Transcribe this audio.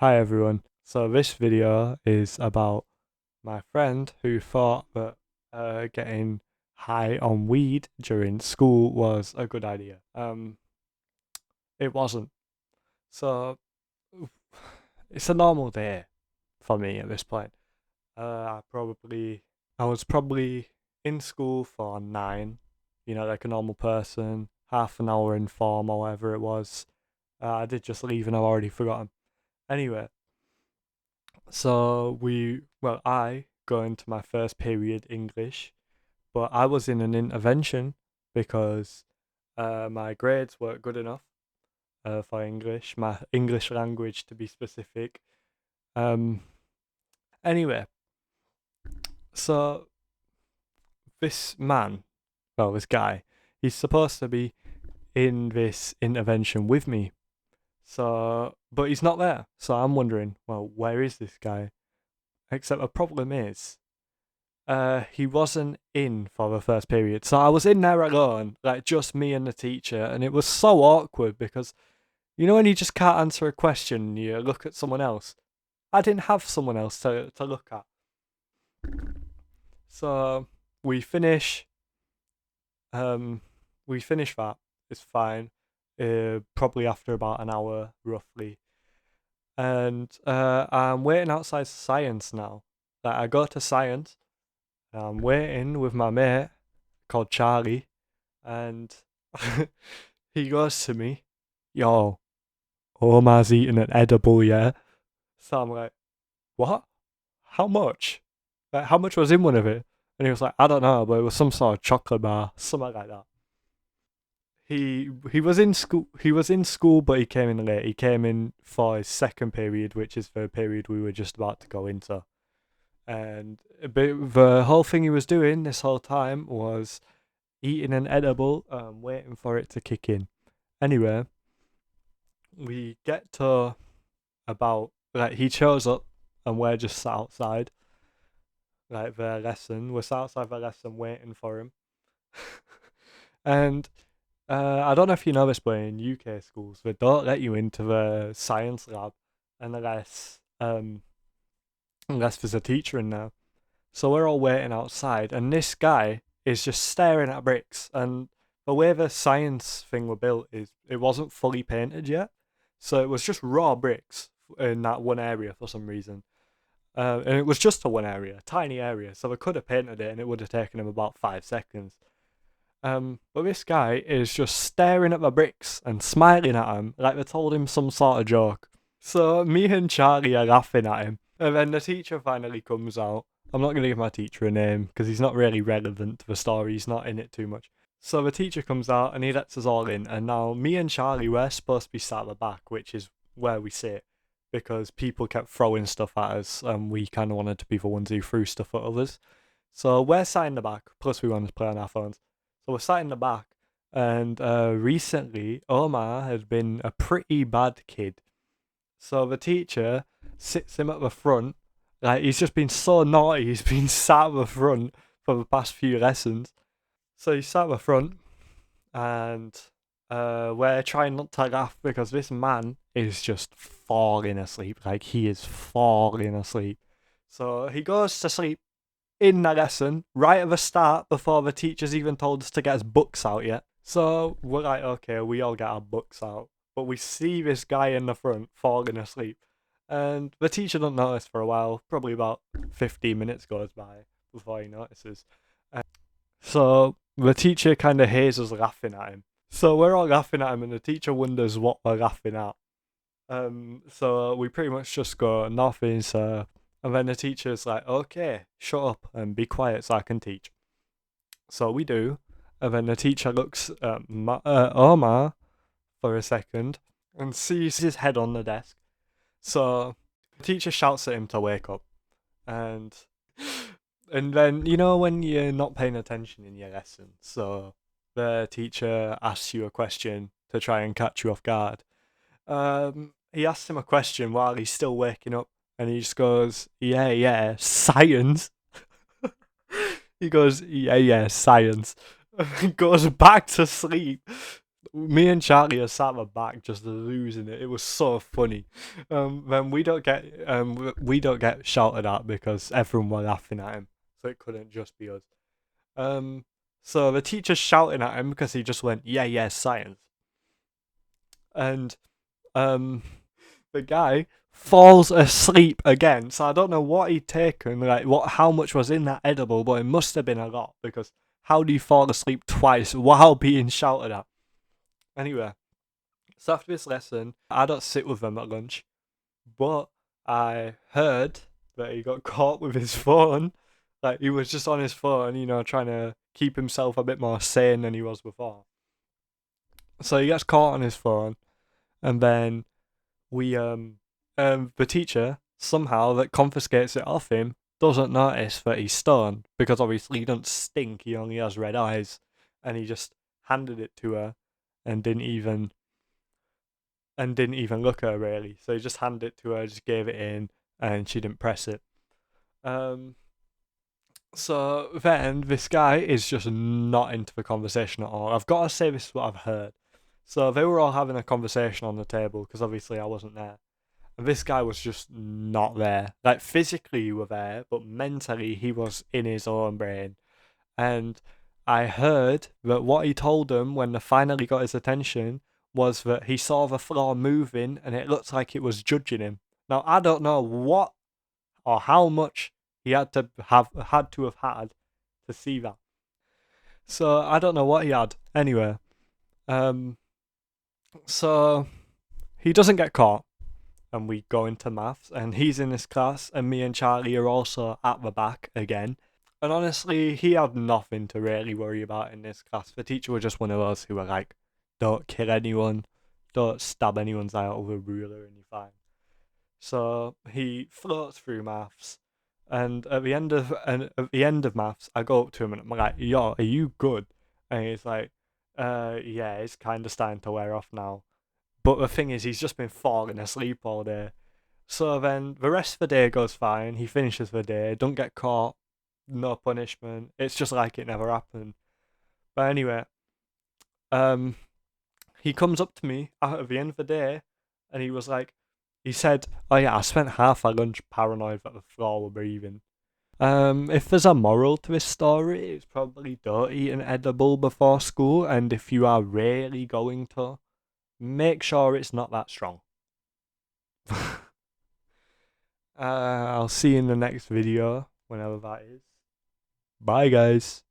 Hi everyone. So this video is about my friend who thought that getting high on weed during school was a good idea. It wasn't. So it's a normal day for me at this point. I was probably in school for 9, like a normal person, half an hour in form or whatever it was. I did just leave and I've already forgotten. Anyway, I go into my first period English, but I was in an intervention because my grades weren't good enough for English, my English language to be specific. Um, anyway, so this man, this guy, he's supposed to be in this intervention with me. So, but he's not there. So I'm wondering, well, where is this guy? Except the problem is, he wasn't in for the first period. So I was in there alone, like just me and the teacher, and it was so awkward because when you just can't answer a question, you look at someone else. I didn't have someone else to look at. So we finish um we finish that. It's fine. Probably after about an hour roughly. And I'm waiting outside science now. Like I go to science, I'm waiting with my mate called Charlie, and he goes to me, "Yo, Omar's eating an edible, yeah?" So I'm like, "What? How much? Like, how much was in one of it?" And he was like, "I don't know, but it was some sort of chocolate bar, something like that." He was in school. He was in school, but he came in late. He came in for his second period, which is the period we were just about to go into. And the whole thing he was doing this whole time was eating an edible, waiting for it to kick in. Anyway, we get to about like he shows up and we're just sat outside like the lesson. We're sat outside the lesson waiting for him. And I don't know if you know this, but in UK schools they don't let you into the science lab unless there's a teacher in there. So we're all waiting outside, and this guy is just staring at bricks. And the way the science thing were built is it wasn't fully painted yet, so it was just raw bricks in that one area for some reason. And it was just a one area, tiny area, so they could have painted it, and it would have taken him about 5 seconds. But this guy is just staring at the bricks and smiling at him like they told him some sort of joke. So me and Charlie are laughing at him, and then the teacher finally comes out. I'm not going to give my teacher a name because he's not really relevant to the story. He's not in it too much. So the teacher comes out and he lets us all in. And now me and Charlie, we're supposed to be sat at the back, which is where we sit, because people kept throwing stuff at us and we kind of wanted to be the ones who threw stuff at others. So we're sat in the back, plus we wanted to play on our phones. So we're sat in the back. And recently, Omar has been a pretty bad kid. So the teacher sits him at the front. Like he's just been so naughty. He's been sat at the front for the past few lessons. So he's sat at the front, and we're trying not to laugh because this man is just falling asleep. Like he is falling asleep. So he goes to sleep in the lesson right at the start before the teacher's even told us to get his books out yet. So we're like, okay, we all get our books out, but we see this guy in the front falling asleep, and the teacher doesn't notice for a while. Probably about 15 minutes goes by before he notices. So the teacher kind of hears us laughing at him. So we're all laughing at him, and the teacher wonders what we're laughing at. So we pretty much just go, nothing, sir. And then the teacher's like, okay, shut up and be quiet so I can teach. So we do. And then the teacher looks at Omar for a second and sees his head on the desk. So the teacher shouts at him to wake up. And then, when you're not paying attention in your lesson, so the teacher asks you a question to try and catch you off guard. He asks him a question while he's still waking up, and he just goes, yeah, science. He goes, yeah, science. And goes back to sleep. Me and Charlie are sat at the back just losing it. It was so funny. Then we don't get shouted at because everyone were laughing at him, so it couldn't just be us. Um, so the teacher's shouting at him because he just went, yeah, yeah, science, and um, the guy falls asleep again. So I don't know what he'd taken, like how much was in that edible, but it must have been a lot because how do you fall asleep twice while being shouted at? Anyway, so after this lesson, I don't sit with them at lunch, but I heard that he got caught with his phone. Like he was just on his phone, trying to keep himself a bit more sane than he was before. So he gets caught on his phone, and then the teacher somehow that confiscates it off him doesn't notice that he's stoned because obviously he doesn't stink. He only has red eyes, and he just handed it to her, and didn't even look at her really. So he just handed it to her, just gave it in, and she didn't press it. So then this guy is just not into the conversation at all. I've got to say this is what I've heard. So they were all having a conversation on the table because obviously I wasn't there. And this guy was just not there. Like physically you were there, but mentally he was in his own brain. And I heard that what he told them when they finally got his attention was that he saw the floor moving and it looked like it was judging him. Now I don't know what or how much he had to have had to see that. So I don't know what he had. Anyway, so he doesn't get caught, and we go into maths, and he's in his class, and me and Charlie are also at the back again. And honestly, he had nothing to really worry about in this class. The teacher was just one of those who were like, "Don't kill anyone, don't stab anyone's eye out with a ruler, and you're fine." So he floats through maths, and at the end of maths, I go up to him and I'm like, "Yo, are you good?" And he's like, yeah, it's kind of starting to wear off now." But the thing is, he's just been falling asleep all day. So then the rest of the day goes fine. He finishes the day, don't get caught, no punishment. It's just like it never happened. But anyway, um, he comes up to me at the end of the day, and he was like, he said, "Oh yeah, I spent half my lunch paranoid that the floor were breathing." If there's a moral to this story, it's probably don't eat an edible before school, and if you are really going to, make sure it's not that strong. I'll see you in the next video, whenever that is. Bye, guys.